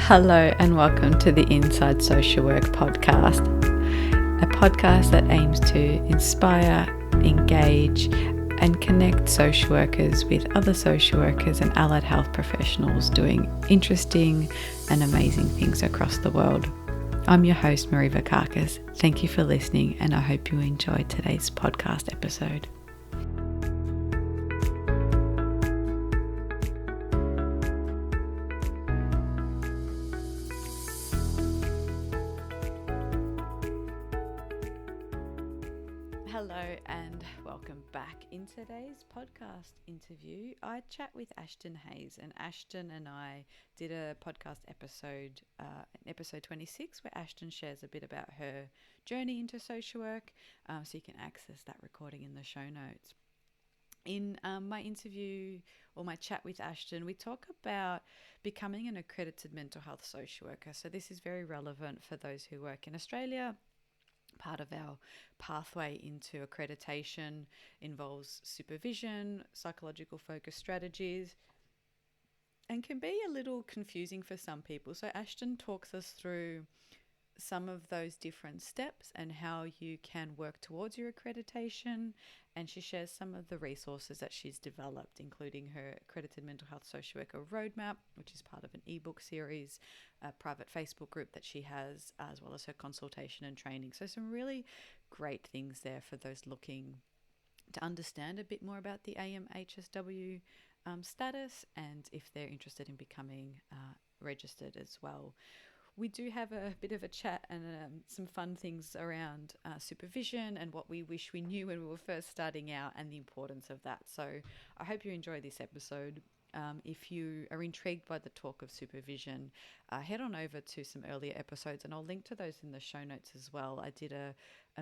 Hello and welcome to the Inside Social Work podcast, a podcast that aims to inspire, engage and connect social workers with other social workers and allied health professionals doing interesting and amazing things across the world. I'm your host, Marie Vakakis. Thank you for listening and I hope you enjoyed today's podcast episode. Hello and welcome back. In today's podcast interview, I chat with Ashton Hayes, and Ashton and I did a podcast episode, episode 26, where Ashton shares a bit about her journey into social work, so you can access that recording in the show notes. In my interview or my chat with Ashton, we talk about becoming an accredited mental health social worker. So this is very relevant for those who work in Australia. Part of our pathway into accreditation involves supervision, psychological focus strategies, and can be a little confusing for some people. So Ashton talks us through some of those different steps and how you can work towards your accreditation, and she shares some of the resources that she's developed, including her accredited mental health social worker roadmap, which is part of an ebook series, a private Facebook group that she has, as well as her consultation and training. So some really great things there for those looking to understand a bit more about the AMHSW status, and if they're interested in becoming registered as well. We do have a bit of a chat and some fun things around supervision and what we wish we knew when we were first starting out and the importance of that. So I hope you enjoy this episode. If you are intrigued by the talk of supervision, head on over to some earlier episodes and I'll link to those in the show notes as well. I did a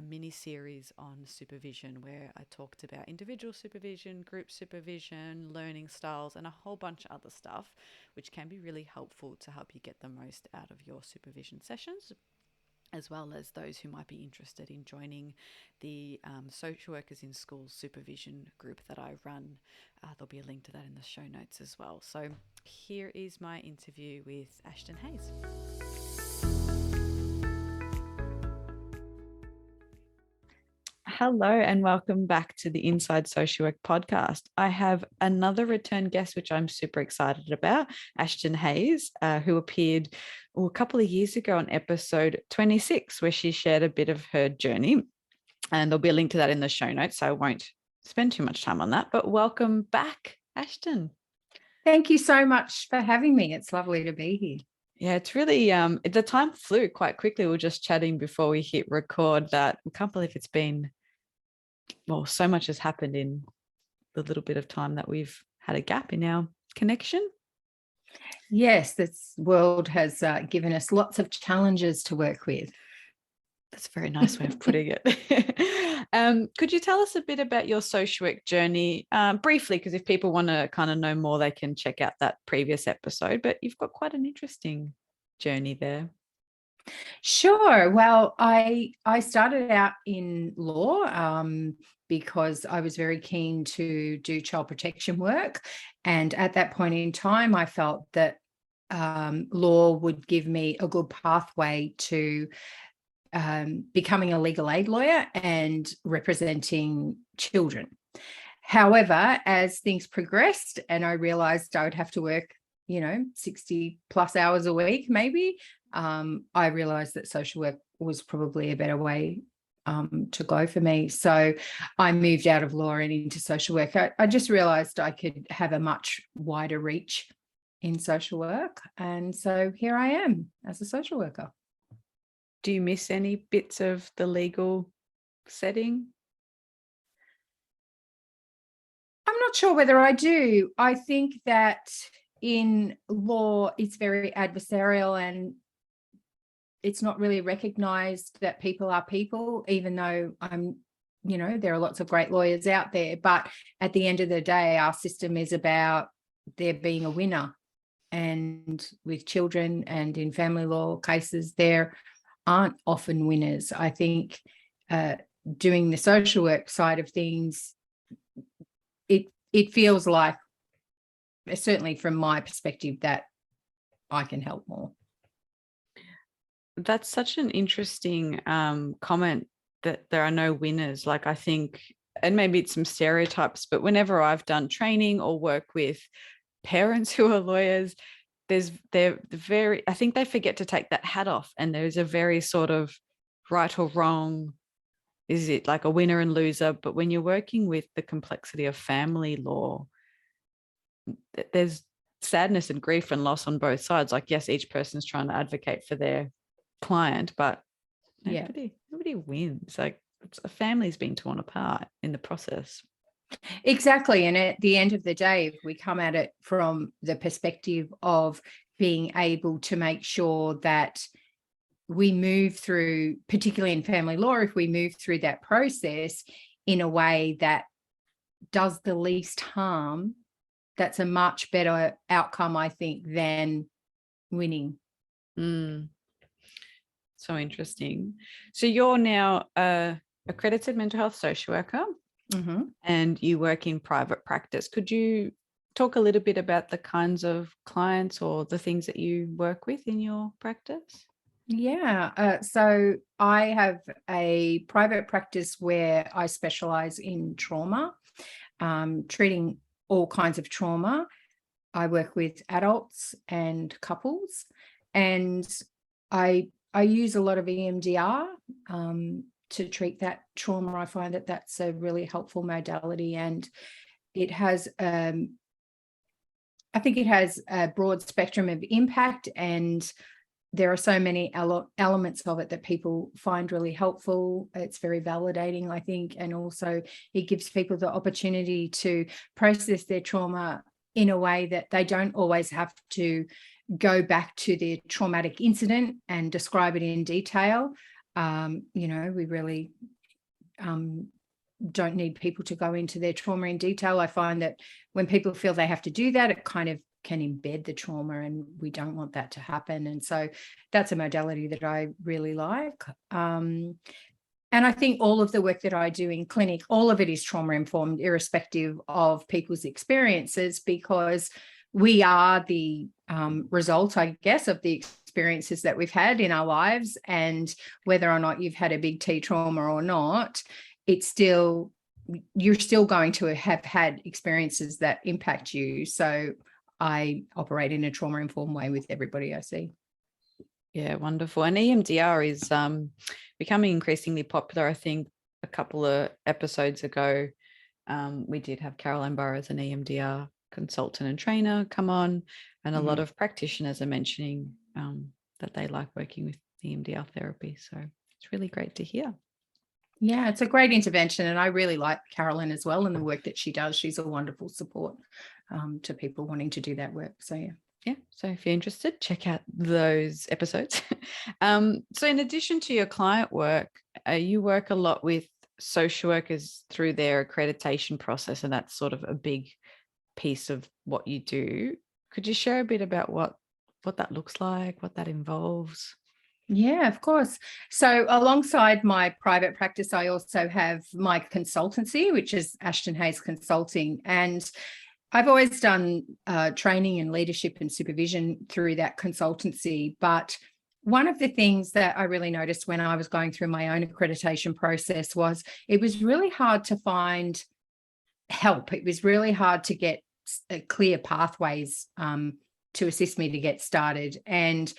mini series on supervision where I talked about individual supervision, group supervision, learning styles, and a whole bunch of other stuff, which can be really helpful to help you get the most out of your supervision sessions, as well as those who might be interested in joining the Social Workers in Schools supervision group that I run. There'll be a link to that in the show notes as well. So here is my interview with Ashton Hayes. Hello and welcome back to the Inside Social Work podcast. I have another return guest, which I'm super excited about, Ashton Hayes, who appeared a couple of years ago on episode 26, where she shared a bit of her journey. And there'll be a link to that in the show notes, so I won't spend too much time on that. But welcome back, Ashton. Thank you so much for having me. It's lovely to be here. Yeah, it's really, the time flew quite quickly. We were just chatting before we hit record that we can't believe it's been, well, so much has happened in the little bit of time that we've had a gap in our connection. Yes, this world has given us lots of challenges to work with. That's a very nice way of putting it. Could you tell us a bit about your social work journey briefly? Because if people want to kind of know more, they can check out that previous episode, but you've got quite an interesting journey there. Sure. Well, I started out in law because I was very keen to do child protection work. And at that point in time, I felt that law would give me a good pathway to becoming a legal aid lawyer and representing children. However, as things progressed and I realized I would have to work 60 plus hours a week, maybe, I realized that social work was probably a better way to go for me. So I moved out of law and into social work. I just realized I could have a much wider reach in social work. And so here I am as a social worker. Do you miss any bits of the legal setting? I'm not sure whether I do. I think that in law, it's very adversarial and it's not really recognized that people are people, even though there are lots of great lawyers out there. But at the end of the day, our system is about there being a winner. And with children and in family law cases, there aren't often winners. I think doing the social work side of things, it feels like, certainly from my perspective, that I can help more. That's such an interesting comment that there are no winners. Like, I think, and maybe it's some stereotypes, but whenever I've done training or work with parents who are lawyers, I think they forget to take that hat off, and there's a very sort of right or wrong, is it like a winner and loser? But when you're working with the complexity of family law, there's sadness and grief and loss on both sides. Like, yes, each person's trying to advocate for their client, but nobody wins. Like, a family's being torn apart in the process. Exactly. And at the end of the day, if we come at it from the perspective of being able to make sure that we move through, particularly in family law, if we move through that process in a way that does the least harm, that's a much better outcome, I think, than winning. So interesting. So you're now a accredited mental health social worker, and you work in private practice. Could you talk a little bit about the kinds of clients or the things that you work with in your practice? Yeah. So I have a private practice where I specialize in trauma, treating all kinds of trauma. I work with adults and couples, and I use a lot of EMDR to treat that trauma. I find that that's a really helpful modality, and it has, I think it has a broad spectrum of impact, and there are so many elements of it that people find really helpful. It's very validating, I think, and also it gives people the opportunity to process their trauma in a way that they don't always have to go back to their traumatic incident and describe it in detail. We really don't need people to go into their trauma in detail. I find that when people feel they have to do that, it kind of can embed the trauma, and we don't want that to happen. And so that's a modality that I really like. And I think all of the work that I do in clinic, all of it is trauma informed, irrespective of people's experiences, because we are the result, I guess, of the experiences that we've had in our lives. And whether or not you've had a big T trauma or not, you're still going to have had experiences that impact you. So I operate in a trauma-informed way with everybody I see. Yeah, wonderful. And EMDR is becoming increasingly popular. I think a couple of episodes ago, we did have Caroline Burrows, an EMDR consultant and trainer, come on, and a lot of practitioners are mentioning that they like working with EMDR therapy. So it's really great to hear. Yeah, it's a great intervention, and I really like Caroline as well and the work that she does. She's a wonderful support to people wanting to do that work. So yeah. So if you're interested, check out those episodes. So in addition to your client work, you work a lot with social workers through their accreditation process, and that's sort of a big piece of what you do. Could you share a bit about what that looks like, what that involves? Yeah, of course. So alongside my private practice, I also have my consultancy, which is Ashton Hayes Consulting. And I've always done training and leadership and supervision through that consultancy. But one of the things that I really noticed when I was going through my own accreditation process was it was really hard to find help. It was really hard to get clear pathways to assist me to get started. And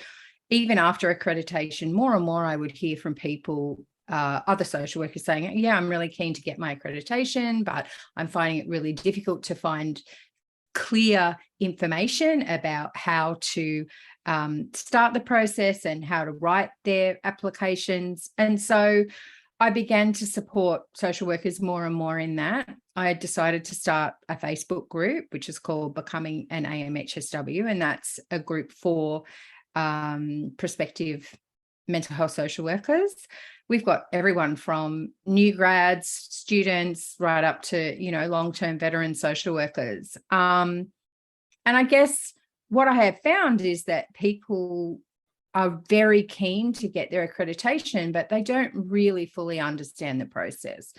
even after accreditation, more and more I would hear from people, other social workers saying, yeah, I'm really keen to get my accreditation, but I'm finding it really difficult to find clear information about how to start the process and how to write their applications. And so I began to support social workers more and more in that. I decided to start a Facebook group, which is called Becoming an AMHSW, and that's a group for prospective mental health social workers. We've got everyone from new grads, students, right up to, long-term veteran social workers. And I guess what I have found is that people are very keen to get their accreditation, but they don't really fully understand the process.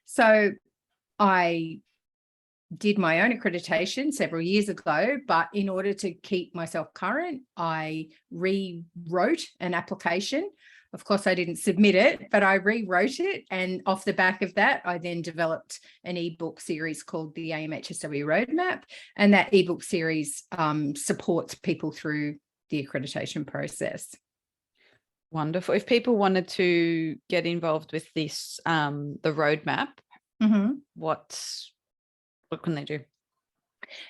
So I did my own accreditation several years ago, but in order to keep myself current, I rewrote an application. Of course, I didn't submit it, but I rewrote it. And off the back of that, I then developed an ebook series called the AMHSW Roadmap. And that ebook series supports people through the accreditation process. Wonderful. If people wanted to get involved with this, the roadmap, what can they do?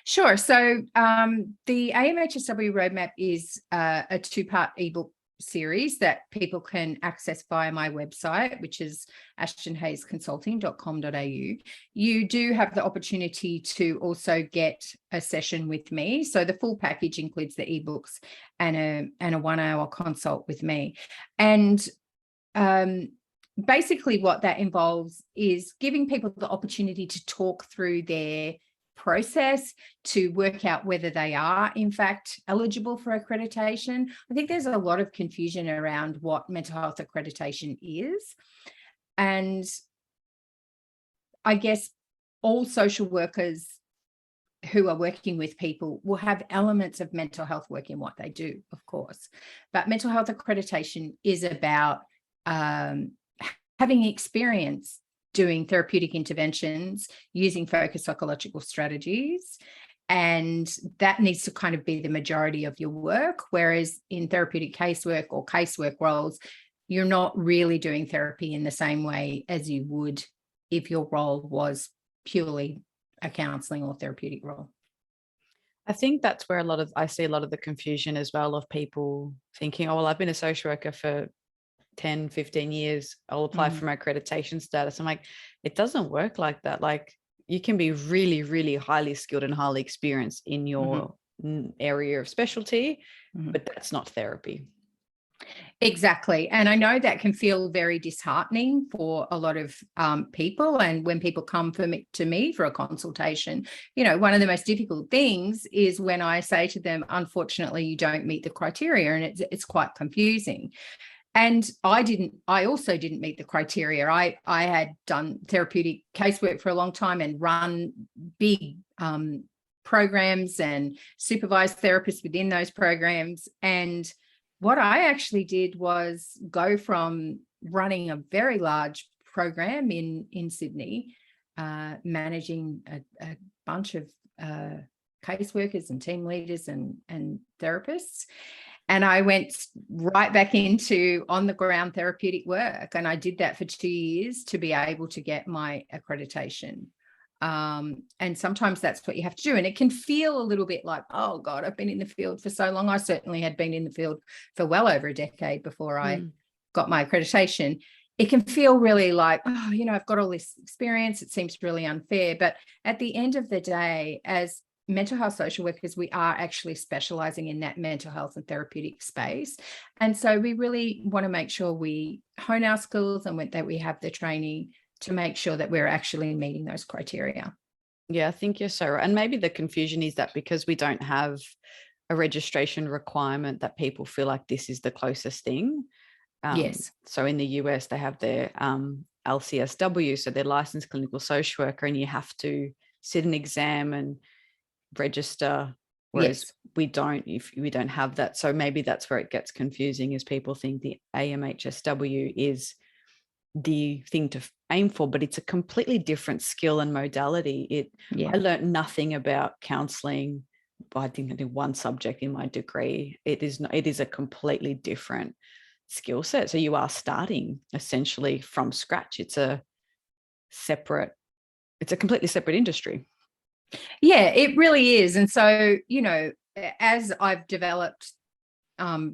Sure. So the AMHSW Roadmap is a two-part ebook series that people can access via my website, which is ashtonhayesconsulting.com.au. You do have the opportunity to also get a session with me. So the full package includes the ebooks and a 1 hour consult with me. And basically what that involves is giving people the opportunity to talk through their process to work out whether they are in fact eligible for accreditation. I think there's a lot of confusion around what mental health accreditation is. And I guess all social workers who are working with people will have elements of mental health work in what they do, of course. But mental health accreditation is about having experience doing therapeutic interventions using focused psychological strategies. And that needs to kind of be the majority of your work. Whereas in therapeutic casework or casework roles, you're not really doing therapy in the same way as you would if your role was purely a counselling or therapeutic role. I think that's where I see a lot of the confusion as well, of people thinking, oh, well, I've been a social worker for 10, 15 years, I'll apply for my accreditation status. I'm like, it doesn't work like that. Like, you can be really, really highly skilled and highly experienced in your area of specialty, but that's not therapy. Exactly. And I know that can feel very disheartening for a lot of people. And when people come to me for a consultation, you know, one of the most difficult things is when I say to them, unfortunately, you don't meet the criteria, and it's quite confusing. And I also didn't meet the criteria. I had done therapeutic casework for a long time and run big programs and supervised therapists within those programs. And what I actually did was go from running a very large program in Sydney, managing a bunch of caseworkers and team leaders and therapists. And I went right back into on-the-ground therapeutic work. And I did that for 2 years to be able to get my accreditation. And sometimes that's what you have to do. And it can feel a little bit like, oh, God, I've been in the field for so long. I certainly had been in the field for well over a decade before I got my accreditation. It can feel really like, oh, you know, I've got all this experience. It seems really unfair. But at the end of the day, as mental health social workers, we are actually specializing in that mental health and therapeutic space. And so we really want to make sure we hone our skills and that we have the training to make sure that we're actually meeting those criteria. Yeah, I think you're so right. And maybe the confusion is that because we don't have a registration requirement, that people feel like this is the closest thing. Yes. So in the US, they have their LCSW, so their licensed clinical social worker, and you have to sit an exam and register, whereas we don't have that. So maybe that's where it gets confusing, is people think the AMHSW is the thing to aim for, but it's a completely different skill and modality. I learned nothing about counselling. I think I did one subject in my degree. It is a completely different skill set. So you are starting essentially from scratch. It's a completely separate industry. Yeah, it really is. And so, you know, as I've developed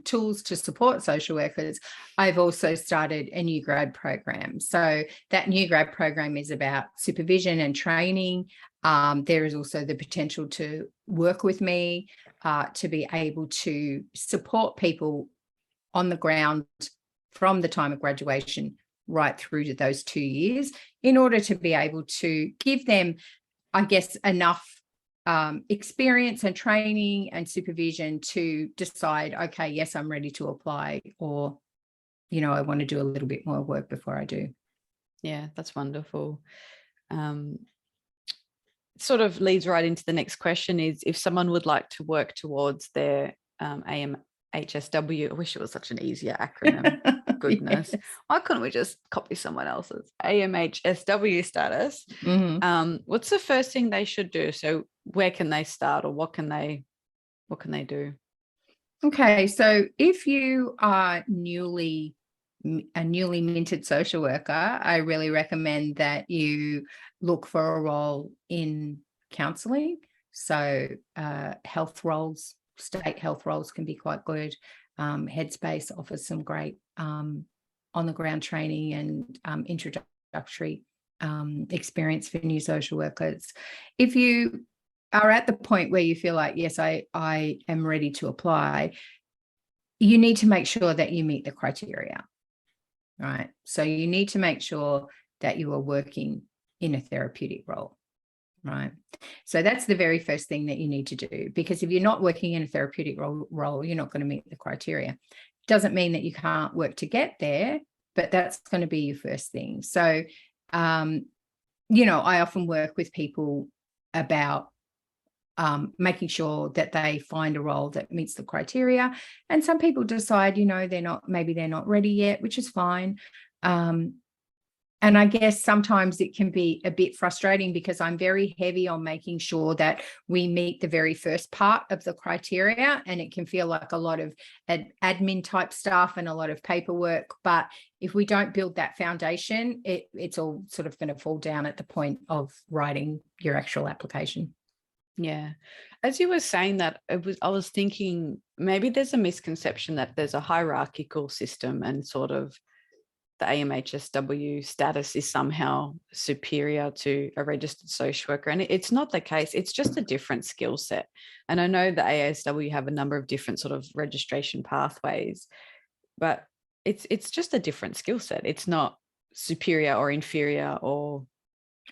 tools to support social workers, I've also started a new grad program. So that new grad program is about supervision and training. There is also the potential to work with me to be able to support people on the ground from the time of graduation right through to those 2 years, in order to be able to give them, I guess, enough experience and training and supervision to decide, okay, yes, I'm ready to apply, or, you know, I want to do a little bit more work before I do. Yeah, that's wonderful. sort of leads right into the next question is, if someone would like to work towards their AMHSW, I wish it was such an easier acronym. Goodness. Yes. Why couldn't we just copy someone else's AMHSW status? What's the first thing they should do? So where can they start, or what can they do? Okay, so if you are a newly minted social worker, I really recommend that you look for a role in counselling. So health roles, state health roles can be quite good. Headspace offers some great on-the-ground training and introductory experience for new social workers. If you are at the point where you feel like, yes, I am ready to apply, you need to make sure that you meet the criteria, right? So you need to make sure that you are working in a therapeutic role, right? So that's the very first thing that you need to do, because if you're not working in a therapeutic role, you're not going to meet the criteria. Doesn't mean that you can't work to get there, but that's going to be your first thing. So, I often work with people about making sure that they find a role that meets the criteria. And some people decide, they're not ready yet, which is fine. And I guess sometimes it can be a bit frustrating, because I'm very heavy on making sure that we meet the very first part of the criteria, and it can feel like a lot of admin type stuff and a lot of paperwork. But if we don't build that foundation, it's all sort of going to fall down at the point of writing your actual application. Yeah. As you were saying that, I was thinking maybe there's a misconception that there's a hierarchical system, and sort of the AMHSW status is somehow superior to a registered social worker. And it's not the case. It's just a different skill set. And I know the AASW have a number of different sort of registration pathways, but it's just a different skill set. It's not superior or inferior or...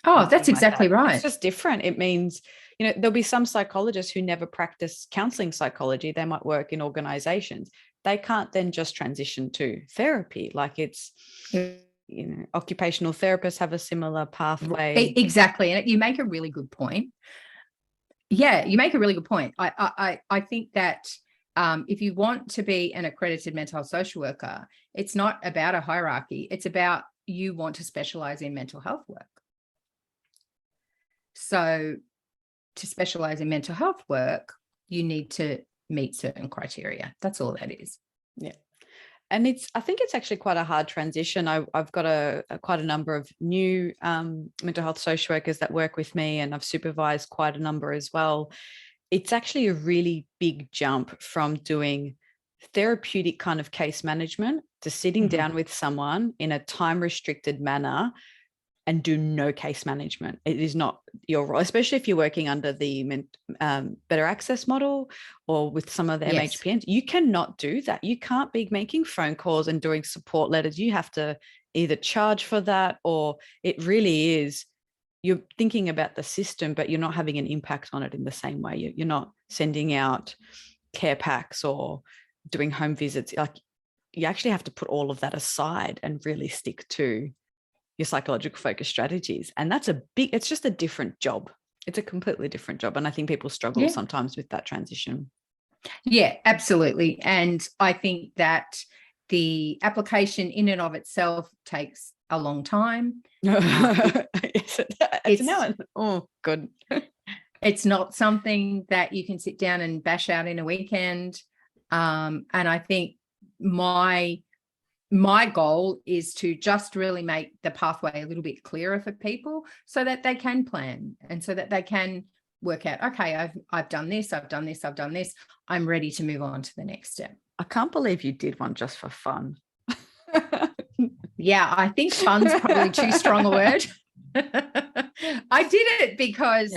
Oh, that's exactly right. It's just different. It means, there'll be some psychologists who never practice counselling psychology. They might work in organizations. They can't then just transition to therapy. Like it's, occupational therapists have a similar pathway. Exactly. And you make a really good point. Yeah, you make a really good point. I think that if you want to be an accredited mental health social worker, it's not about a hierarchy. It's about you want to specialize in mental health work. So to specialize in mental health work, you need to meet certain criteria. That's all that is. Yeah. And I think it's actually quite a hard transition. I've got quite a number of new mental health social workers that work with me, and I've supervised quite a number as well. It's actually a really big jump from doing therapeutic kind of case management to sitting down with someone in a time restricted manner and do no case management. It is not your role, especially if you're working under the better access model or with some of the MHPNs. You cannot do that. You can't be making phone calls and doing support letters. You have to either charge for that, or it really is, you're thinking about the system, but you're not having an impact on it in the same way. You're not sending out care packs or doing home visits. Like, you actually have to put all of that aside and really stick to your psychological focus strategies. And it's just a different job. It's a completely different job. And I think people struggle sometimes with that transition. Yeah, absolutely. And I think that the application in and of itself takes a long time. Oh, good. It's not something that you can sit down and bash out in a weekend. And I think my goal is to just really make the pathway a little bit clearer for people, so that they can plan and so that they can work out, okay, I've done this, I've done this, I've done this. I'm ready to move on to the next step. I can't believe you did one just for fun. Yeah, I think fun's probably too strong a word. I did it because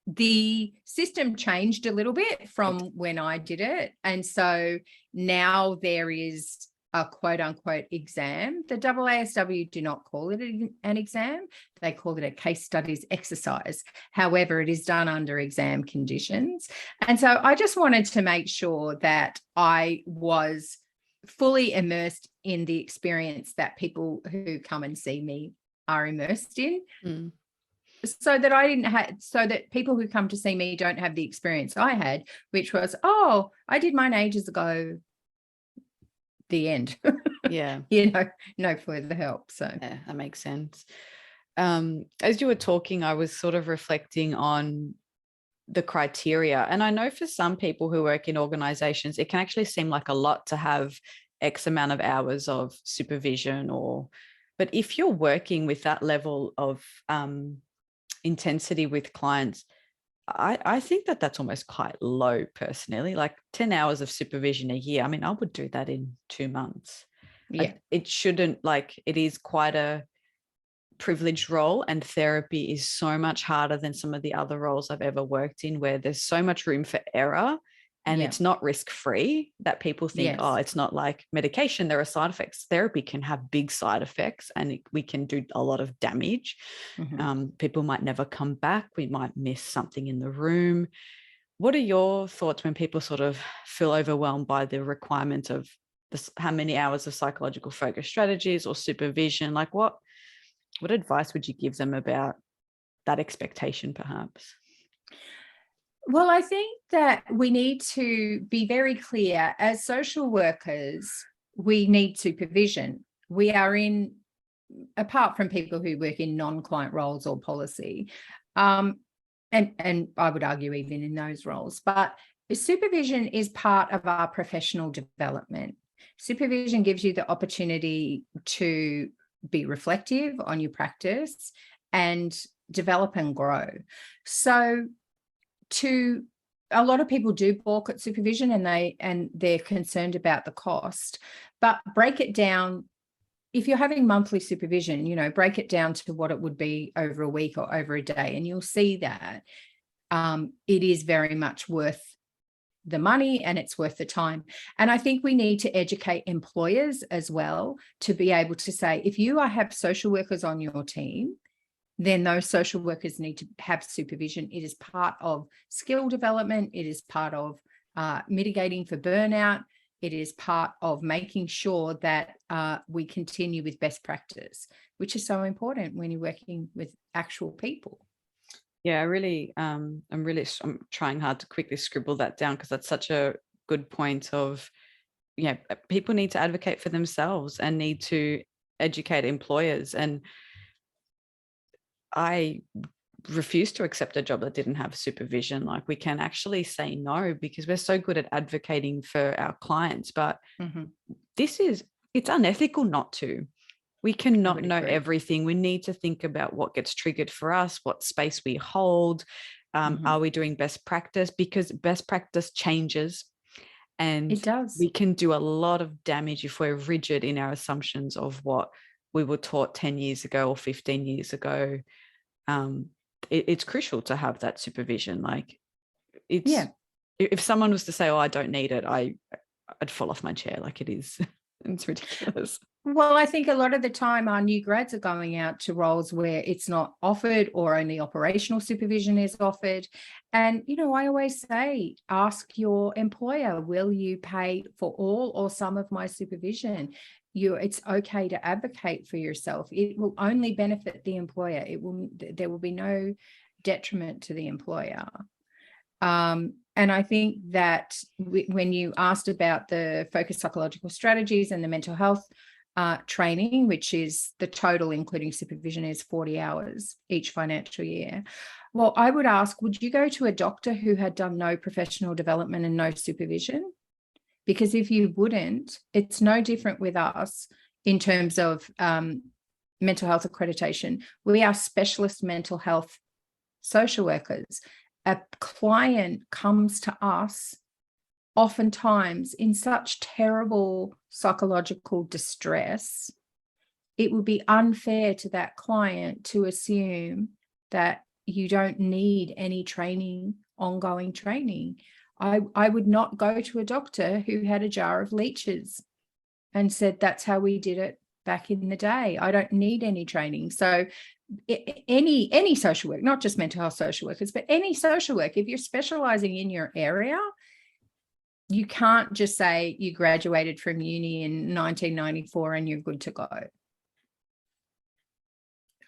the system changed a little bit from when I did it. And so now there is a quote unquote exam. The AASW do not call it an exam. They call it a case studies exercise. However, it is done under exam conditions. And so I just wanted to make sure that I was fully immersed in the experience that people who come and see me are immersed in. so that I didn't have, so that people who come to see me don't have the experience I had, which was, oh, I did mine ages ago, the end. Yeah. No further help. So yeah, that makes sense. As you were talking, I was sort of reflecting on the criteria. And I know for some people who work in organizations, it can actually seem like a lot to have X amount of hours of supervision but if you're working with that level of intensity with clients, I think that that's almost quite low personally, like 10 hours of supervision a year. I mean, I would do that in 2 months. yeah. It shouldn't, like, it is quite a privileged role, and therapy is so much harder than some of the other roles I've ever worked in, where there's so much room for error and Yeah. it's not risk-free, that people think, Yes. oh, it's not like medication, there are side effects. Therapy can have big side effects, and we can do a lot of damage. People might never come back. We might miss something in the room. What are your thoughts when people sort of feel overwhelmed by the requirement of this, how many hours of psychological focus strategies or supervision? Like, what advice would you give them about that expectation, perhaps? Well, I think that we need to be very clear as social workers, we need supervision. We are in, apart from people who work in non-client roles or policy, and I would argue even in those roles, but supervision is part of our professional development. Supervision gives you the opportunity to be reflective on your practice and develop and grow. So a lot of people do balk at supervision, and they're concerned about the cost, but break it down. If you're having monthly supervision, break it down to what it would be over a week or over a day, and you'll see that it is very much worth the money and it's worth the time. And I think we need to educate employers as well to be able to say, if you have social workers on your team, then those social workers need to have supervision. It is part of skill development. It is part of mitigating for burnout. It is part of making sure that we continue with best practice, which is so important when you're working with actual people. Yeah, I'm trying hard to quickly scribble that down, because that's such a good point of, people need to advocate for themselves and need to educate employers. And I refuse to accept a job that didn't have supervision. Like, we can actually say no because we're so good at advocating for our clients, but it's unethical not to. We cannot know everything. We need to think about what gets triggered for us, what space we hold. Are we doing best practice? Because best practice changes, and it does. We can do a lot of damage if we're rigid in our assumptions of what we were taught 10 years ago or 15 years ago. It's crucial to have that supervision. Like, if someone was to say, oh, I don't need it, I'd fall off my chair. Like, it's ridiculous. Well, I think a lot of the time our new grads are going out to roles where it's not offered, or only operational supervision is offered. And, I always say, ask your employer, will you pay for all or some of my supervision? It's okay to advocate for yourself. It will only benefit the employer. There will be no detriment to the employer. And I think that when you asked about the focused psychological strategies and the mental health training, which is the total, including supervision, is 40 hours each financial year. Well, I would ask, would you go to a doctor who had done no professional development and no supervision? Because if you wouldn't, it's no different with us in terms of mental health accreditation. We are specialist mental health social workers. A client comes to us oftentimes in such terrible psychological distress, it would be unfair to that client to assume that you don't need any training, ongoing training. I would not go to a doctor who had a jar of leeches and said, that's how we did it back in the day. I don't need any training. So any social work, not just mental health social workers, but any social work, if you're specializing in your area, you can't just say you graduated from uni in 1994 and you're good to go.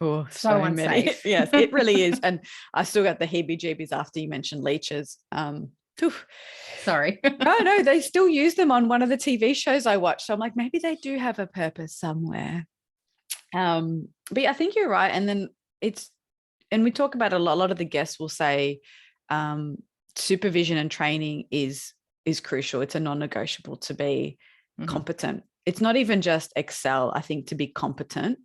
Oh, So many. unsafe. Yes, it really is. And I still got the heebie-jeebies after you mentioned leeches. Phew. Sorry. No, they still use them on one of the TV shows I watch. So I'm like, maybe they do have a purpose somewhere. But yeah, I think you're right. And then and we talk about a lot of the guests will say supervision and training is crucial. It's a non-negotiable to be competent. It's not even just excel. I think to be competent,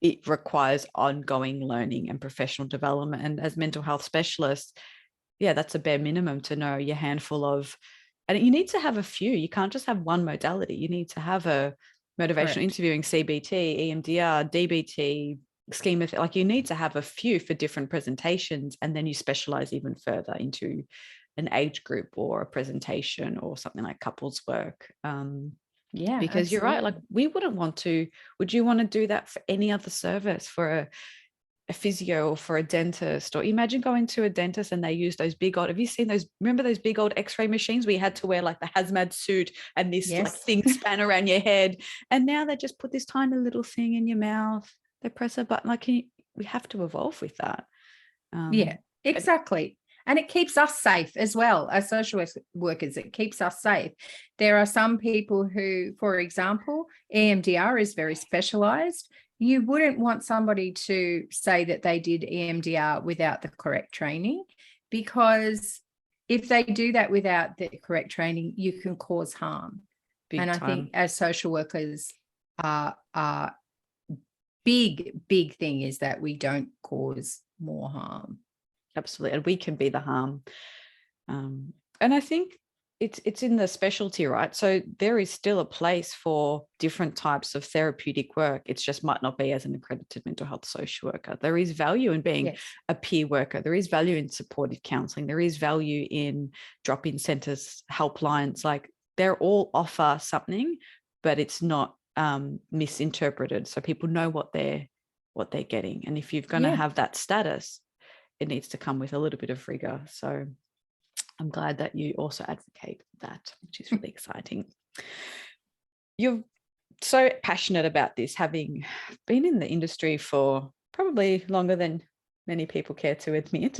it requires ongoing learning and professional development. And as mental health specialists, yeah, that's a bare minimum to know your handful of, and you need to have a few. You can't just have one modality. You need to have a motivational interviewing, CBT, EMDR, DBT, schema. Like you need to have a few for different presentations, and then you specialize even further into an age group or a presentation or something like couples work. Yeah, because absolutely. you're right. Like we wouldn't want to. Would you want to do that for any other service, for a physio or for a dentist? Or imagine going to a dentist and they use those big old, have you seen those, remember those big old x-ray machines where you had to wear like the hazmat suit and this like thing span around your head, and now they just put this tiny little thing in your mouth, they press a button. Like we have to evolve with that. Yeah, exactly. And it keeps us safe as well as social workers. It keeps us safe. There are some people who, for example, EMDR is very specialized. You wouldn't want somebody to say that they did EMDR without the correct training, because if they do that without the correct training, you can cause harm. Big and time. I think as social workers, big thing is that we don't cause more harm. Absolutely. And we can be the harm. And I think it's in the specialty, right? So there is still a place for different types of therapeutic work. It just might not be as an accredited mental health social worker. There is value in being a peer worker. There is value in supportive counselling. There is value in drop-in centres, helplines. Like they're all offer something, but it's not misinterpreted. So people know what they're getting. And if you're going to have that status, it needs to come with a little bit of rigor. So I'm glad that you also advocate that, which is really exciting. You're so passionate about this, having been in the industry for probably longer than many people care to admit.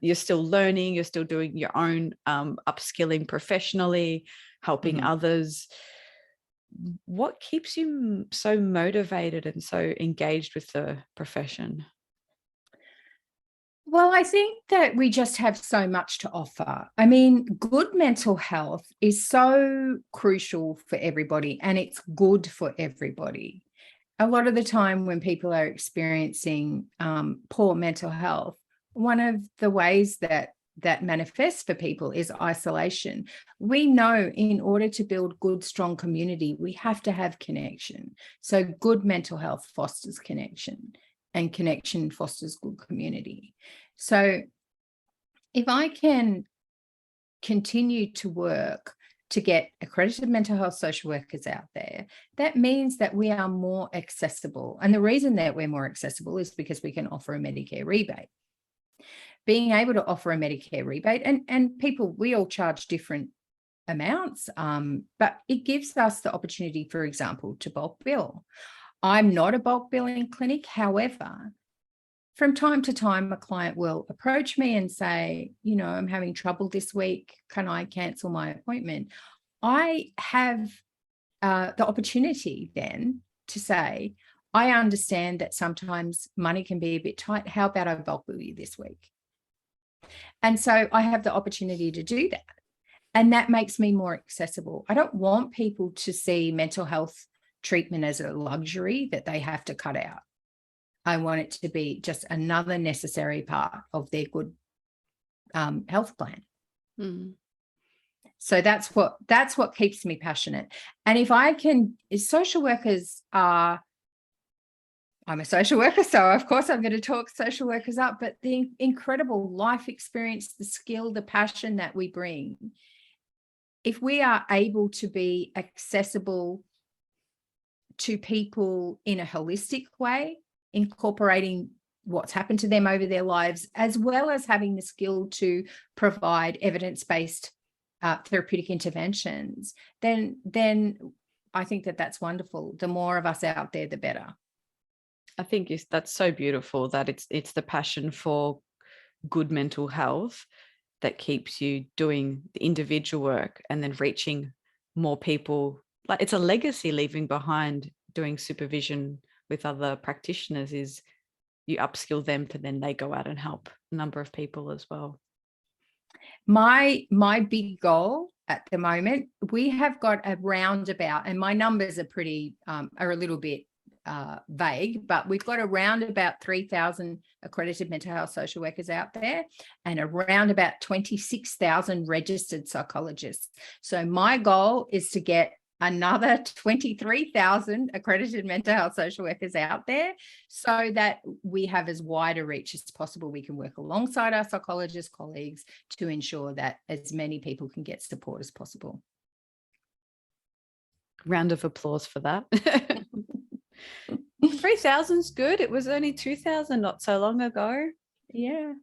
You're still learning, you're still doing your own upskilling professionally, helping others. What keeps you so motivated and so engaged with the profession? Well, I think that we just have so much to offer. I mean, good mental health is so crucial for everybody, and it's good for everybody. A lot of the time when people are experiencing poor mental health, one of the ways that manifests for people is isolation. We know in order to build good, strong community, we have to have connection. So good mental health fosters connection, and connection fosters good community. So if I can continue to work to get accredited mental health social workers out there, that means that we are more accessible. And the reason that we're more accessible is because we can offer a Medicare rebate. Being able to offer a Medicare rebate, and people, we all charge different amounts, but it gives us the opportunity, for example, to bulk bill. I'm not a bulk billing clinic. However, from time to time, a client will approach me and say, you know, I'm having trouble this week. Can I cancel my appointment? I have the opportunity then to say, I understand that sometimes money can be a bit tight. How about I bulk bill you this week? And so I have the opportunity to do that. And that makes me more accessible. I don't want people to see mental health treatment as a luxury that they have to cut out. I want it to be just another necessary part of their good health plan. So that's what keeps me passionate. And if I can, social workers are, I'm a social worker, so of course I'm going to talk social workers up, but the incredible life experience, the skill, the passion that we bring, if we are able to be accessible to people in a holistic way, incorporating what's happened to them over their lives, as well as having the skill to provide evidence-based therapeutic interventions, then I think that that's wonderful. The more of us out there, the better. I think that's so beautiful that it's the passion for good mental health that keeps you doing the individual work and then reaching more people. Like, it's a legacy leaving behind. Doing supervision with other practitioners is you upskill them to then they go out and help a number of people as well. My big goal at the moment, we have got a roundabout, and my numbers are pretty are a little bit vague, but we've got around about 3,000 accredited mental health social workers out there and around about 26,000 registered psychologists. So my goal is to get another 23,000 accredited mental health social workers out there so that we have as wide a reach as possible. We can work alongside our psychologist colleagues to ensure that as many people can get support as possible. Round of applause for that. 3,000's good. It was only 2,000 not so long ago. Yeah.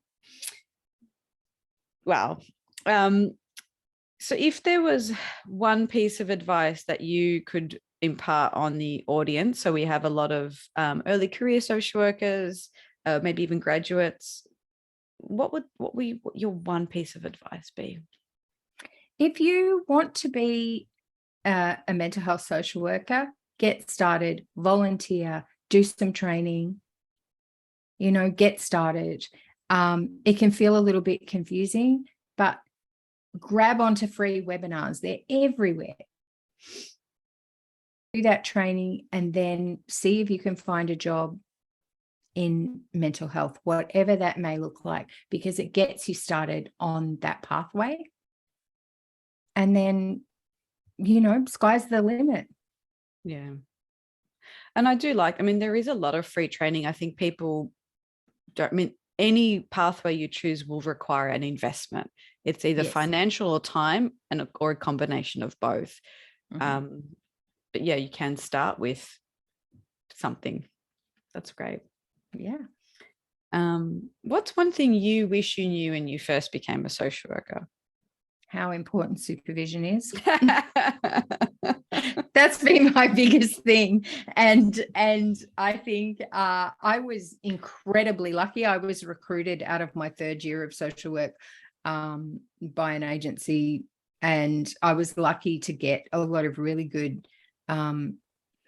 Wow. So if there was one piece of advice that you could impart on the audience, so we have a lot of early career social workers, maybe even graduates, what would your one piece of advice be? If you want to be a mental health social worker, get started, volunteer, do some training, get started. It can feel a little bit confusing, but grab onto free webinars. They're everywhere. Do that training and then see if you can find a job in mental health, whatever that may look like, because it gets you started on that pathway. And then, sky's the limit. Yeah. And I do there is a lot of free training. I think people any pathway you choose will require an investment. It's either financial or time or a combination of both. Mm-hmm. But yeah, you can start with something. That's great. Yeah. What's one thing you wish you knew when you first became a social worker? How important supervision is. That's been my biggest thing. And I think I was incredibly lucky. I was recruited out of my third year of social work by an agency, and I was lucky to get a lot of really good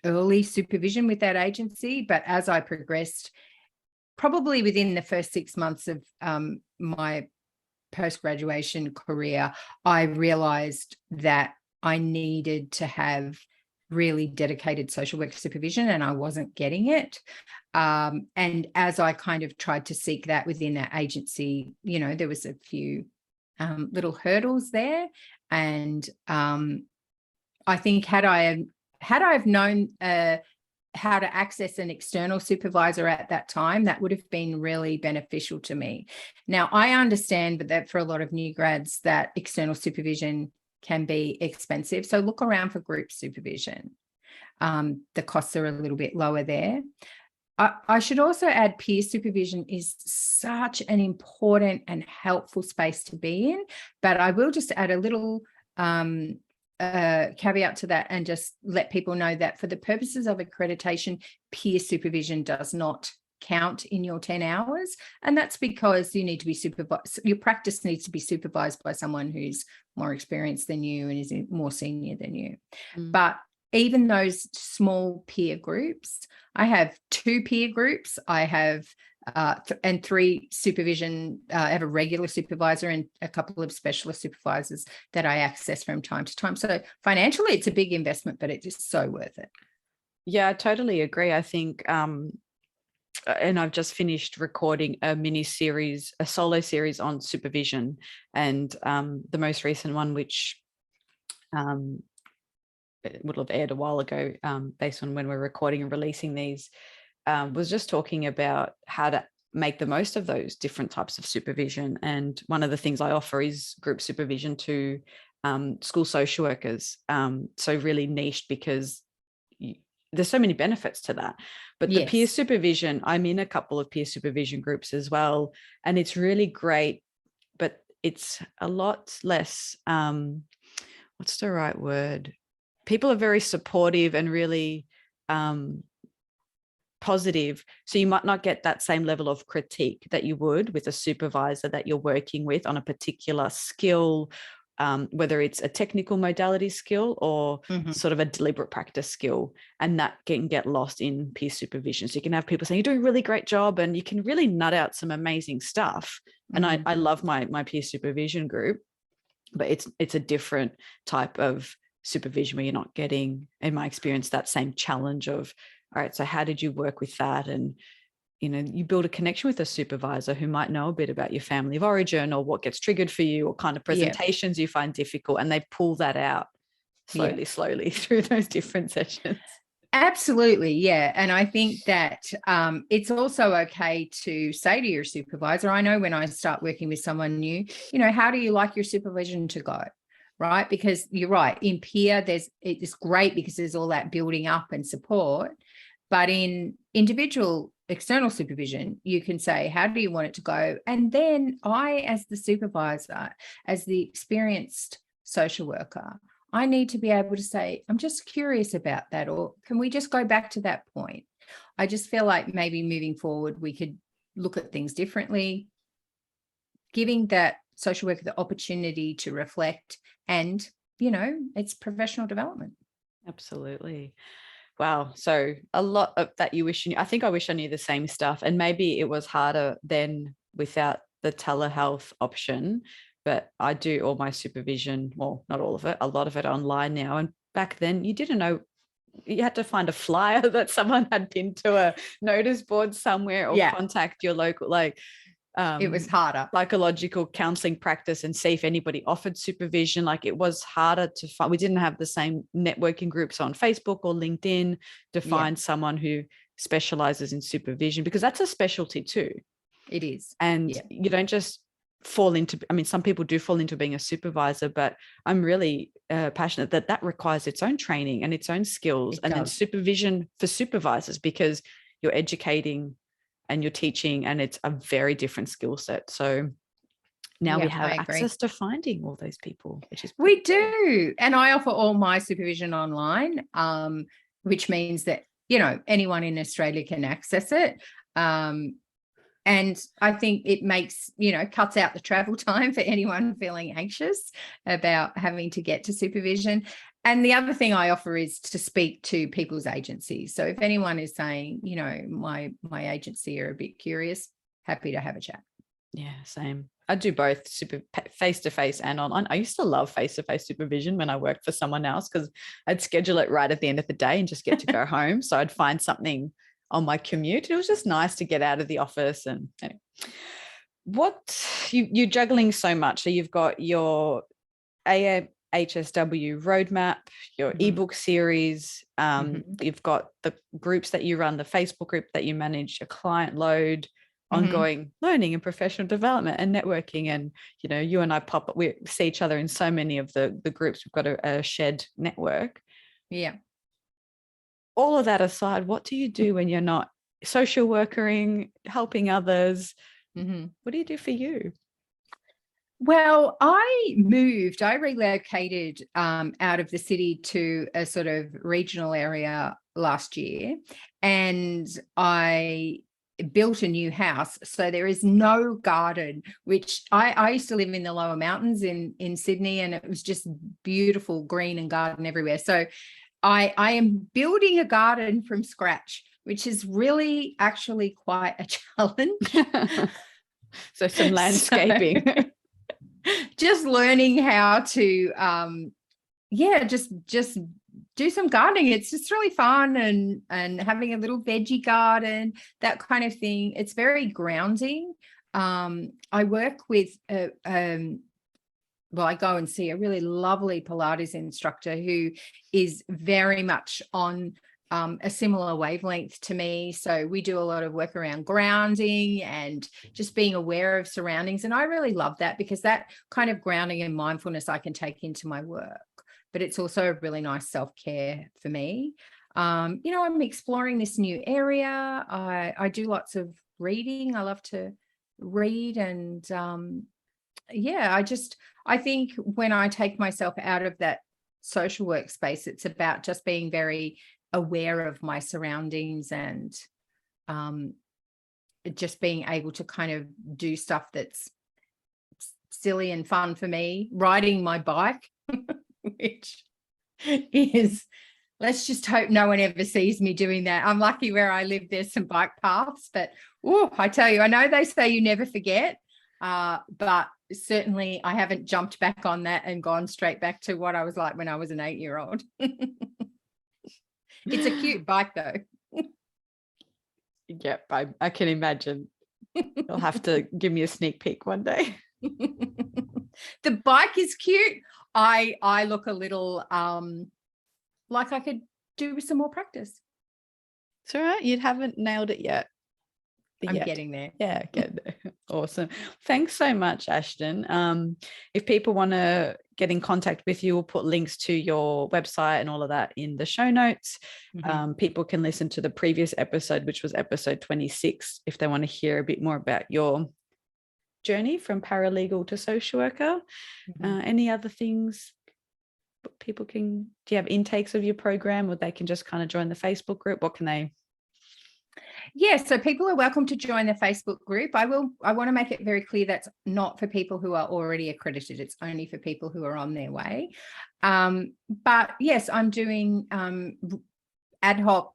early supervision with that agency. But as I progressed, probably within the first 6 months of my post-graduation career, I realized that I needed to have really dedicated social work supervision, and I wasn't getting it. And as I kind of tried to seek that within that agency, there was a few little hurdles there. And I think had I have known how to access an external supervisor at that time, that would have been really beneficial to me. Now, I understand that for a lot of new grads, that external supervision can be expensive. So look around for group supervision. The costs are a little bit lower there. I should also add peer supervision is such an important and helpful space to be in, but I will just add a little caveat to that and just let people know that for the purposes of accreditation, peer supervision does not count in your 10 hours. And that's because you need to be supervised. Your practice needs to be supervised by someone who's more experienced than you and is more senior than you. But even those small peer groups, I have 2 peer groups. I have and 3 supervision. I have a regular supervisor and a couple of specialist supervisors that I access from time to time. So financially, it's a big investment, but it's just so worth it. Yeah, I totally agree. I think, and I've just finished recording a a solo series on supervision, and the most recent one, which it would have aired a while ago, based on when we're recording and releasing these, was just talking about how to make the most of those different types of supervision. And one of the things I offer is group supervision to school social workers. So really niched because there's so many benefits to that. But the peer supervision, I'm in a couple of peer supervision groups as well. And it's really great, but it's a lot less, what's the right word? People are very supportive and really positive. So you might not get that same level of critique that you would with a supervisor that you're working with on a particular skill, whether it's a technical modality skill or sort of a deliberate practice skill, and that can get lost in peer supervision. So you can have people saying, you're doing a really great job, and you can really nut out some amazing stuff. And I love my peer supervision group, but it's a different type of supervision where you're not getting, in my experience, that same challenge of, all right, so how did you work with that? And, you know, you build a connection with a supervisor who might know a bit about your family of origin or what gets triggered for you or kind of presentations you find difficult, and they pull that out slowly through those different sessions. Absolutely. Yeah. And I think that it's also okay to say to your supervisor, I know when I start working with someone new, you know, how do you like your supervision to go? Right. Because you're right. In peer, it's great because there's all that building up and support. But in individual external supervision, you can say, how do you want it to go? And then I, as the supervisor, as the experienced social worker, I need to be able to say, I'm just curious about that, or can we just go back to that point? I just feel like maybe moving forward, we could look at things differently, giving that social worker the opportunity to reflect, and, you know, it's professional development. Absolutely. Wow. So a lot of that you wish you knew. I think I wish I knew the same stuff, and maybe it was harder then without the telehealth option. But I do all my supervision, well, not all of it, a lot of it online now. And back then you didn't know, you had to find a flyer that someone had pinned to a notice board somewhere, or contact your local, like, it was harder, psychological counselling practice, and see if anybody offered supervision. Like, it was harder to find. We didn't have the same networking groups on Facebook or LinkedIn to find someone who specializes in supervision, because that's a specialty too. It is. And you don't just fall into, I mean, some people do fall into being a supervisor, but I'm really passionate that requires its own training and its own skills, and then supervision for supervisors, because you're educating and you're teaching, and it's a very different skill set. So now we have access to finding all those people, which is we do. And I offer all my supervision online, which means that, you know, anyone in Australia can access it. And I think it makes, you know, cuts out the travel time for anyone feeling anxious about having to get to supervision. And the other thing I offer is to speak to people's agencies. So if anyone is saying, you know, my agency are a bit curious, happy to have a chat. Yeah, same. I do both face-to-face and online. I used to love face-to-face supervision when I worked for someone else, because I'd schedule it right at the end of the day and just get to go home. So I'd find something on my commute. It was just nice to get out of the office. And anyway, you're juggling so much. So you've got your AHSW roadmap, your ebook series, you've got the groups that you run, the Facebook group that you manage, your client load, ongoing learning and professional development and networking. And, you know, you and I we see each other in so many of the groups. We've got a shared network. Yeah. All of that aside, what do you do when you're not social workering, helping others? What do you do for you? Well, I relocated out of the city to a sort of regional area last year, and I built a new house. So there is no garden, which I used to live in the lower mountains in Sydney, and it was just beautiful green and garden everywhere. So I am building a garden from scratch, which is really actually quite a challenge. So some landscaping. Just learning how to just do some gardening. It's just really fun, and having a little veggie garden, that kind of thing. It's very grounding. I work with I go and see a really lovely Pilates instructor who is very much on a similar wavelength to me. So we do a lot of work around grounding and just being aware of surroundings. And I really love that, because that kind of grounding and mindfulness I can take into my work. But it's also a really nice self-care for me. You know, I'm exploring this new area. I do lots of reading. I love to read. And I think when I take myself out of that social work space, it's about just being very aware of my surroundings and just being able to kind of do stuff that's silly and fun for me, riding my bike, which is, let's just hope no one ever sees me doing that. I'm lucky where I live, there's some bike paths, but I tell you, I know they say you never forget, but certainly I haven't jumped back on that and gone straight back to what I was like when I was an 8-year-old. It's a cute bike though. Yep, I can imagine. You'll have to give me a sneak peek one day. The bike is cute. I look a little like I could do with some more practice. It's all right. You haven't nailed it yet. I'm getting there. Yeah, getting there. Awesome. Thanks so much, Ashton. If people want to get in contact with you, we'll put links to your website and all of that in the show notes. Mm-hmm. People can listen to the previous episode, which was episode 26, if they want to hear a bit more about your journey from paralegal to social worker. Mm-hmm. Any other things people can, do you have intakes of your program, or they can just kind of join the Facebook group? What can they? Yeah, so people are welcome to join the Facebook group. I want to make it very clear that's not for people who are already accredited. It's only for people who are on their way. But yes, I'm doing ad hoc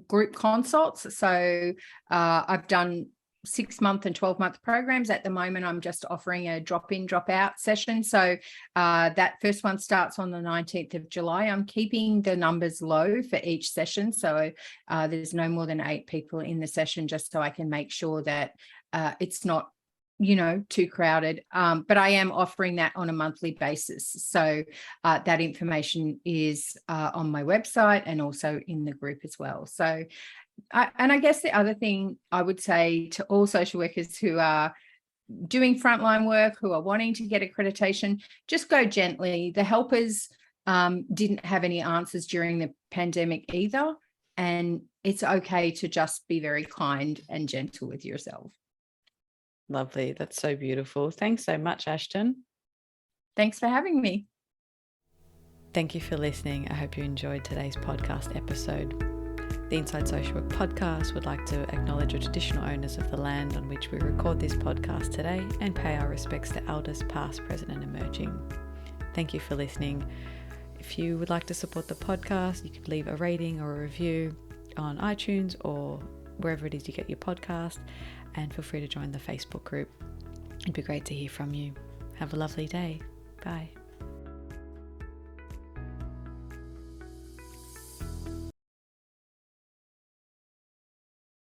group consults. So I've done 6-month and 12-month programs. At the moment, I'm just offering a drop-in, drop-out session. So that first one starts on the 19th of July. I'm keeping the numbers low for each session. So there's no more than 8 people in the session, just so I can make sure that it's not, too crowded. But I am offering that on a monthly basis. So that information is on my website and also in the group as well. So I guess the other thing I would say to all social workers who are doing frontline work, who are wanting to get accreditation, just go gently. The helpers didn't have any answers during the pandemic either. And it's okay to just be very kind and gentle with yourself. Lovely. That's so beautiful. Thanks so much, Ashton. Thanks for having me. Thank you for listening. I hope you enjoyed today's podcast episode. The Inside Social Work podcast would like to acknowledge the traditional owners of the land on which we record this podcast today and pay our respects to elders past, present and emerging. Thank you for listening. If you would like to support the podcast, you could leave a rating or a review on iTunes or wherever it is you get your podcast, and feel free to join the Facebook group. It'd be great to hear from you. Have a lovely day. Bye.